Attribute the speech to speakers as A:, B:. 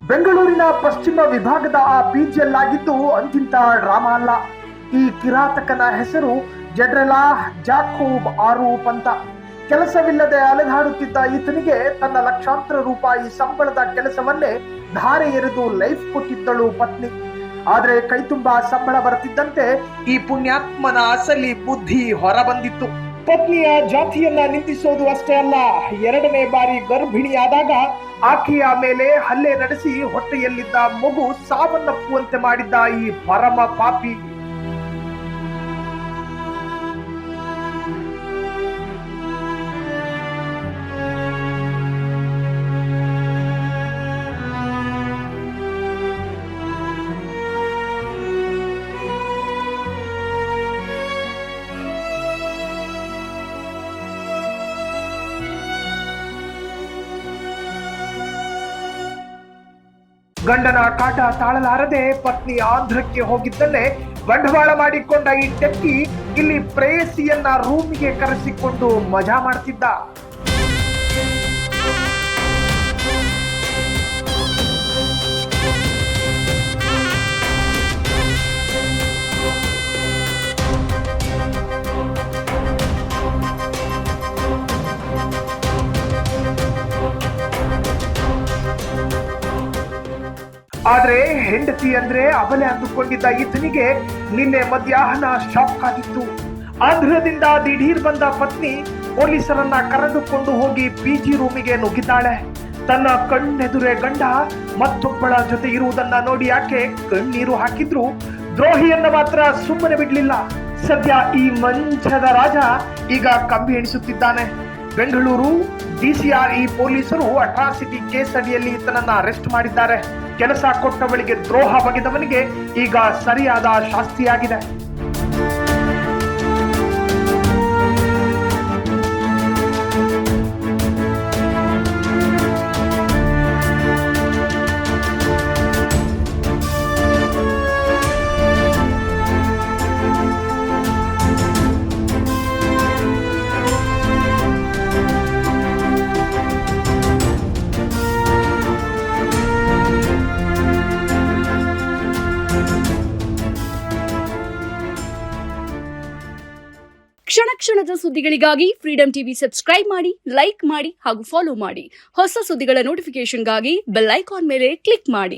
A: ಬೆಂಗಳೂರಿನ ಪಶ್ಚಿಮ ವಿಭಾಗದ ಆ ಬೀದಿಯಲ್ಲಾಗಿದ್ದು ಅಂತಿಂತ ಡ್ರಾಮಾ ಅಲ್ಲ. ಈ ಕಿರಾತಕನ ಹೆಸರು ಜಡ್ರೆಲಾ ಜಾಕೋಬ್ ಆರೂಪ್ ಅಂತ. ಕೆಲಸವಿಲ್ಲದೆ ಅಲೆದಾಡುತ್ತಿದ್ದ ಈತನಿಗೆ ತನ್ನ ಲಕ್ಷಾಂತರ ರೂಪಾಯಿ ಸಂಬಳದ ಕೆಲಸವನ್ನೇ ಧಾರೆ ಎರೆದು ಲೈಫ್ ಕೊಟ್ಟಿದ್ದಳು ಪತ್ನಿ. ಆದ್ರೆ ಕೈ ತುಂಬಾ ಸಂಬಳ ಬರುತ್ತಿದ್ದಂತೆ ಈ ಪುಣ್ಯಾತ್ಮನ ಅಸಲಿ ಬುದ್ಧಿ ಹೊರ ಬಂದಿತ್ತು. ಪತ್ನಿಯ ಜಾತಿಯನ್ನ ನಿಂದಿಸೋದು ಅಷ್ಟೇ ಅಲ್ಲ, 2ನೇ ಬಾರಿ ಗರ್ಭಿಣಿಯಾದಾಗ ಆಕೆಯ ಮೇಲೆ ಹಲ್ಲೆ ನಡೆಸಿ ಹೊಟ್ಟೆಯಲ್ಲಿದ್ದ ಮಗು ಸಾವನ್ನಪ್ಪುವಂತೆ ಮಾಡಿದ್ದ ಈ ಪರಮ ಪಾಪಿ. ಗಂಡನ ಕಾಟ ತಾಳಲಾರದೆ ಪತ್ನಿ ಆಂಧ್ರಕ್ಕೆ ಹೋಗಿದ್ದನ್ನೇ ಬಂಡವಾಳ ಮಾಡಿಕೊಂಡ ಈ ಟೆಕ್ಕಿ ಇಲ್ಲಿ ಪ್ರೇಯಸಿಯನ್ನ ರೂಮಿಗೆ ಕರೆಸಿಕೊಂಡು ಮಜಾ ಮಾಡ್ತಿದ್ದ. ಆದ್ರೆ ಹೆಂಡತಿ ಅಂದ್ರೆ ಅಬಲೆ ಅಂದುಕೊಂಡಿದ್ದ ಈತನಿಗೆ ನಿನ್ನೆ ಮಧ್ಯಾಹ್ನ ಶಾಕ್ ಆಗಿತ್ತು. ಆಂಧ್ರದಿಂದ ದಿಢೀರ್ ಬಂದ ಪತ್ನಿ ಪೊಲೀಸರನ್ನ ಕರೆದುಕೊಂಡು ಹೋಗಿ ಪಿಜಿ ರೂಮಿಗೆ ನುಗ್ಗಿದ್ದಾಳೆ. ತನ್ನ ಕಣ್ಣೆದುರೇ ಗಂಡ ಮತ್ತೊಬ್ಬಳ ಜೊತೆ ಇರುವುದನ್ನ ನೋಡಿ ಆಕೆ ಕಣ್ಣೀರು ಹಾಕಿದ್ರು ದ್ರೋಹಿಯನ್ನ ಮಾತ್ರ ಸುಮ್ಮನೆ ಬಿಡ್ಲಿಲ್ಲ. ಸದ್ಯ ಈ ಮಂಚದ ರಾಜ ಈಗ ಕಂಬಿ ಎಣಿಸುತ್ತಿದ್ದಾನೆ. ಬೆಂಗಳೂರು DCRE ಪೊಲೀಸರು ಅಟ್ರಾಸಿಟಿ ಕೇಸ್ ಅಡಿಯಲ್ಲಿ ಈತನನ್ನ ಅರೆಸ್ಟ್ ಮಾಡಿದ್ದಾರೆ. ಕೆಲಸ ಕೊಟ್ಟವಳಿಗೆ ದ್ರೋಹ ಬಗೆದವನಿಗೆ ಈಗ ಸರಿಯಾದ ಶಾಸ್ತಿಯಾಗಿದೆ.
B: ಕ್ಷಣ ಕ್ಷಣದ ಸುದ್ದಿಗಳಿಗಾಗಿ ಫ್ರೀಡಂ ಟಿವಿ ಸಬ್ಸ್ಕ್ರೈಬ್ ಮಾಡಿ, ಲೈಕ್ ಮಾಡಿ ಹಾಗೂ ಫಾಲೋ ಮಾಡಿ. ಹೊಸ ಸುದ್ದಿಗಳ ನೋಟಿಫಿಕೇಶನ್ಗಾಗಿ ಬೆಲ್ ಐಕಾನ್ ಮೇಲೆ ಕ್ಲಿಕ್ ಮಾಡಿ.